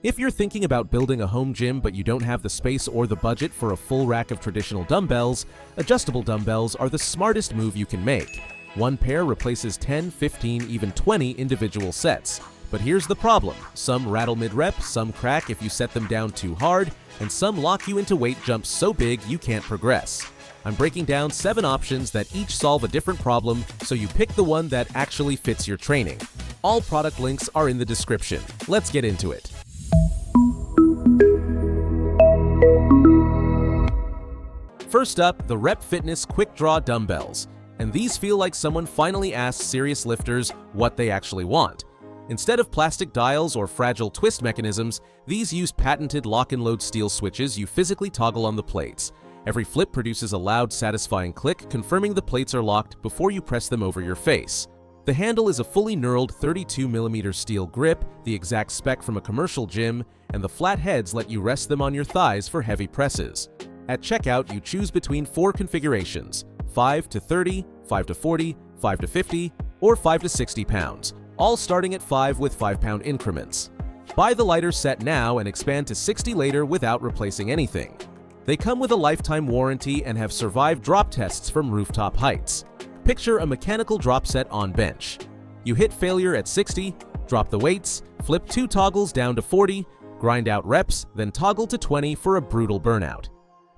If you're thinking about building a home gym but you don't have the space or the budget for a full rack of traditional dumbbells, adjustable dumbbells are the smartest move you can make. One pair replaces 10, 15, even 20 individual sets. But here's the problem. Some rattle mid-rep, some crack if you set them down too hard, and some lock you into weight jumps so big you can't progress. I'm breaking down 7 options that each solve a different problem, so you pick the one that actually fits your training. All product links are in the description. Let's get into it. First up, the Rep Fitness Quick Draw Dumbbells. And these feel like someone finally asked serious lifters what they actually want. Instead of plastic dials or fragile twist mechanisms, these use patented lock-and-load steel switches you physically toggle on the plates. Every flip produces a loud, satisfying click, confirming the plates are locked before you press them over your face. The handle is a fully knurled 32mm steel grip, the exact spec from a commercial gym, and the flat heads let you rest them on your thighs for heavy presses. At checkout, you choose between 4 configurations: 5 to 30, 5 to 40, 5 to 50, or 5 to 60 pounds, all starting at 5 with 5-pound increments. Buy the lighter set now and expand to 60 later without replacing anything. They come with a lifetime warranty and have survived drop tests from rooftop heights. Picture a mechanical drop set on bench. You hit failure at 60, drop the weights, flip 2 toggles down to 40, grind out reps, then toggle to 20 for a brutal burnout.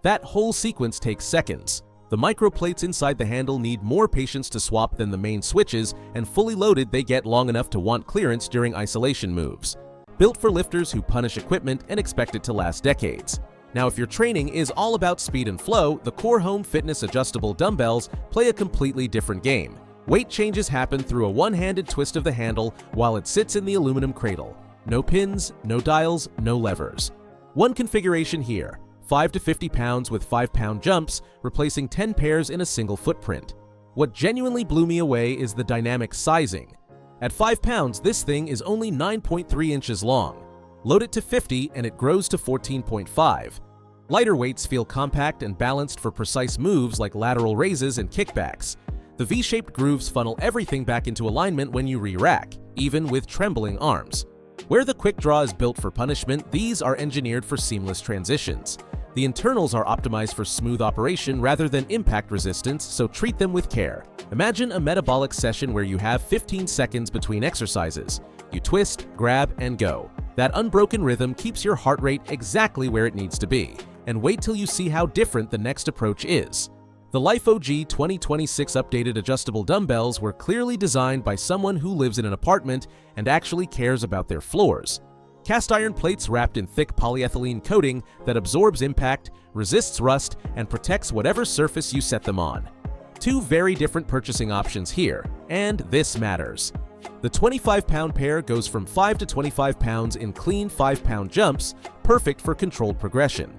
That whole sequence takes seconds. The microplates inside the handle need more patience to swap than the main switches, and fully loaded they get long enough to want clearance during isolation moves. Built for lifters who punish equipment and expect it to last decades. Now, if your training is all about speed and flow, the Core Home Fitness adjustable dumbbells play a completely different game. Weight changes happen through a one-handed twist of the handle while it sits in the aluminum cradle. No pins, no dials, no levers. One configuration here: 5 to 50 pounds with 5-pound jumps, replacing 10 pairs in a single footprint. What genuinely blew me away is the dynamic sizing. At 5 pounds, this thing is only 9.3 inches long. Load it to 50 and it grows to 14.5. Lighter weights feel compact and balanced for precise moves like lateral raises and kickbacks. The V-shaped grooves funnel everything back into alignment when you re-rack, even with trembling arms. Where the Quick Draw is built for punishment, these are engineered for seamless transitions. The internals are optimized for smooth operation rather than impact resistance, so treat them with care. Imagine a metabolic session where you have 15 seconds between exercises. You twist, grab, and go. That unbroken rhythm keeps your heart rate exactly where it needs to be. And wait till you see how different the next approach is. The LifeOG 2026 updated adjustable dumbbells were clearly designed by someone who lives in an apartment and actually cares about their floors. Cast iron plates wrapped in thick polyethylene coating that absorbs impact, resists rust, and protects whatever surface you set them on. 2 very different purchasing options here, and this matters. The 25-pound pair goes from 5 to 25 pounds in clean 5-pound jumps, perfect for controlled progression.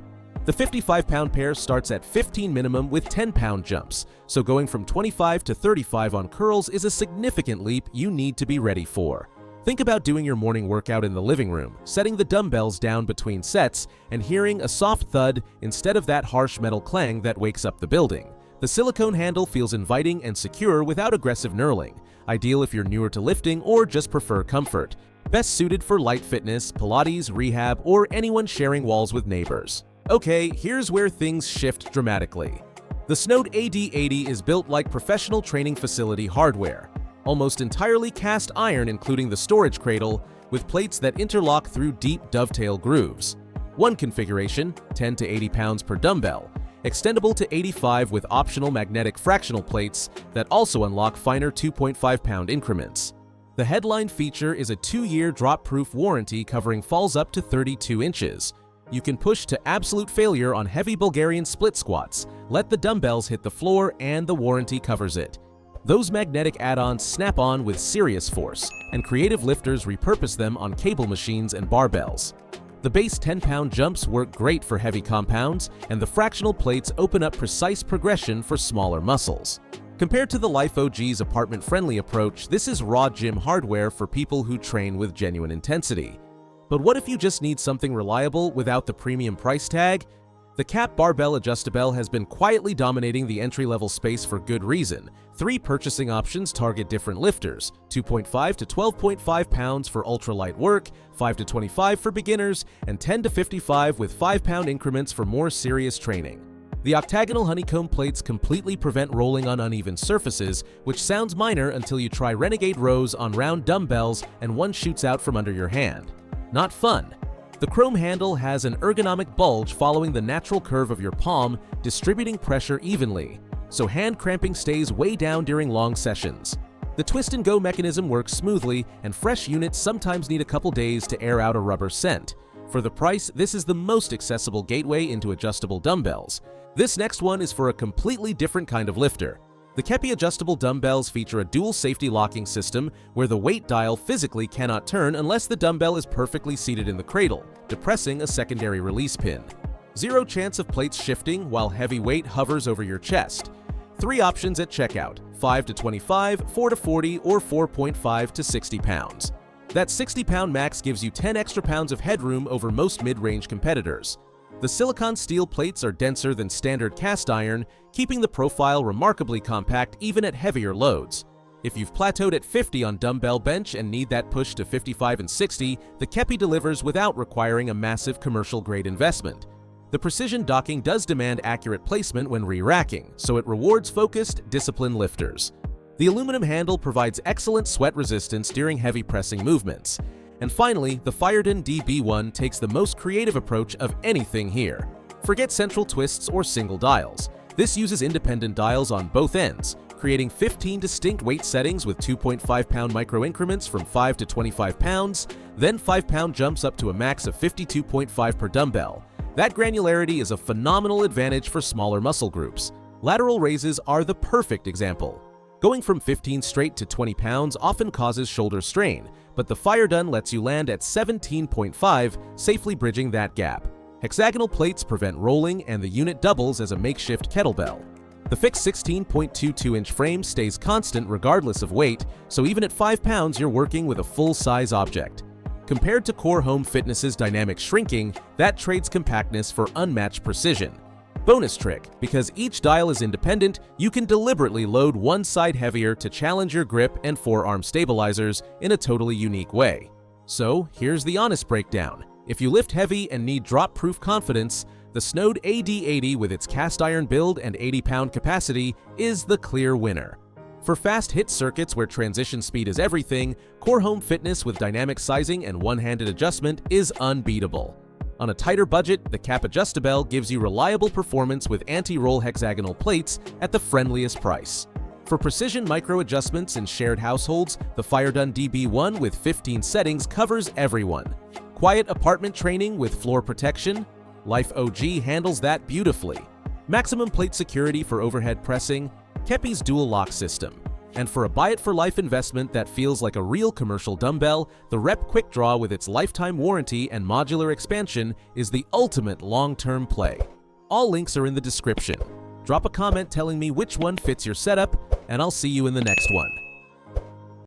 The 55-pound pair starts at 15 minimum with 10-pound jumps, so going from 25 to 35 on curls is a significant leap you need to be ready for. Think about doing your morning workout in the living room, setting the dumbbells down between sets, and hearing a soft thud instead of that harsh metal clang that wakes up the building. The silicone handle feels inviting and secure without aggressive knurling, ideal if you're newer to lifting or just prefer comfort. Best suited for light fitness, Pilates, rehab, or anyone sharing walls with neighbors. Okay, here's where things shift dramatically. The Snode AD80 is built like professional training facility hardware. Almost entirely cast iron including the storage cradle, with plates that interlock through deep dovetail grooves. One configuration, 10 to 80 pounds per dumbbell, extendable to 85 with optional magnetic fractional plates that also unlock finer 2.5-pound increments. The headline feature is a 2-year drop-proof warranty covering falls up to 32 inches. You can push to absolute failure on heavy Bulgarian split squats, let the dumbbells hit the floor, and the warranty covers it. Those magnetic add-ons snap on with serious force, and creative lifters repurpose them on cable machines and barbells. The base 10-pound jumps work great for heavy compounds, and the fractional plates open up precise progression for smaller muscles. Compared to the LifeOG's apartment-friendly approach, this is raw gym hardware for people who train with genuine intensity. But what if you just need something reliable without the premium price tag? The Cap Barbell Adjustable has been quietly dominating the entry-level space for good reason. 3 purchasing options target different lifters: 2.5 to 12.5 pounds for ultralight work, 5 to 25 for beginners, and 10 to 55 with 5-pound increments for more serious training. The octagonal honeycomb plates completely prevent rolling on uneven surfaces, which sounds minor until you try renegade rows on round dumbbells and one shoots out from under your hand. Not fun. The chrome handle has an ergonomic bulge following the natural curve of your palm, distributing pressure evenly, so hand cramping stays way down during long sessions. The twist and go mechanism works smoothly, and fresh units sometimes need a couple days to air out a rubber scent. For the price, this is the most accessible gateway into adjustable dumbbells. This next one is for a completely different kind of lifter. The Keppi adjustable dumbbells feature a dual safety locking system where the weight dial physically cannot turn unless the dumbbell is perfectly seated in the cradle, depressing a secondary release pin. Zero chance of plates shifting while heavy weight hovers over your chest. 3 options at checkout: 5 to 25, 4 to 40, or 4.5 to 60 pounds. That 60-pound max gives you 10 extra pounds of headroom over most mid-range competitors. The silicon steel plates are denser than standard cast iron, keeping the profile remarkably compact even at heavier loads. If you've plateaued at 50 on dumbbell bench and need that push to 55 and 60, the Keppi delivers without requiring a massive commercial-grade investment. The precision docking does demand accurate placement when re-racking, so it rewards focused, disciplined lifters. The aluminum handle provides excellent sweat resistance during heavy pressing movements. And finally, the Feierdun DB1 takes the most creative approach of anything here. Forget central twists or single dials. This uses independent dials on both ends, creating 15 distinct weight settings with 2.5-pound micro increments from 5 to 25 pounds, then 5-pound jumps up to a max of 52.5 per dumbbell. That granularity is a phenomenal advantage for smaller muscle groups. Lateral raises are the perfect example. Going from 15 straight to 20 pounds often causes shoulder strain, but the Feierdun lets you land at 17.5, safely bridging that gap. Hexagonal plates prevent rolling, and the unit doubles as a makeshift kettlebell. The fixed 16.22-inch frame stays constant regardless of weight, so even at 5 pounds you're working with a full-size object. Compared to Core Home Fitness's dynamic shrinking, that trades compactness for unmatched precision. Bonus trick: because each dial is independent, you can deliberately load one side heavier to challenge your grip and forearm stabilizers in a totally unique way. So here's the honest breakdown. If you lift heavy and need drop-proof confidence, the Snode AD80 with its cast iron build and 80-pound capacity is the clear winner. For fast hit circuits where transition speed is everything, Core Home Fitness with dynamic sizing and one-handed adjustment is unbeatable. On a tighter budget, the Cap Adjustable gives you reliable performance with anti-roll hexagonal plates at the friendliest price. For precision micro adjustments in shared households, the Feierdun DB1 with 15 settings covers everyone. Quiet apartment training with floor protection? LifeOG handles that beautifully. Maximum plate security for overhead pressing? Keppi's dual lock system. And for a buy-it-for-life investment that feels like a real commercial dumbbell, the Rep Quick Draw with its lifetime warranty and modular expansion is the ultimate long-term play. All links are in the description. Drop a comment telling me which one fits your setup, and I'll see you in the next one.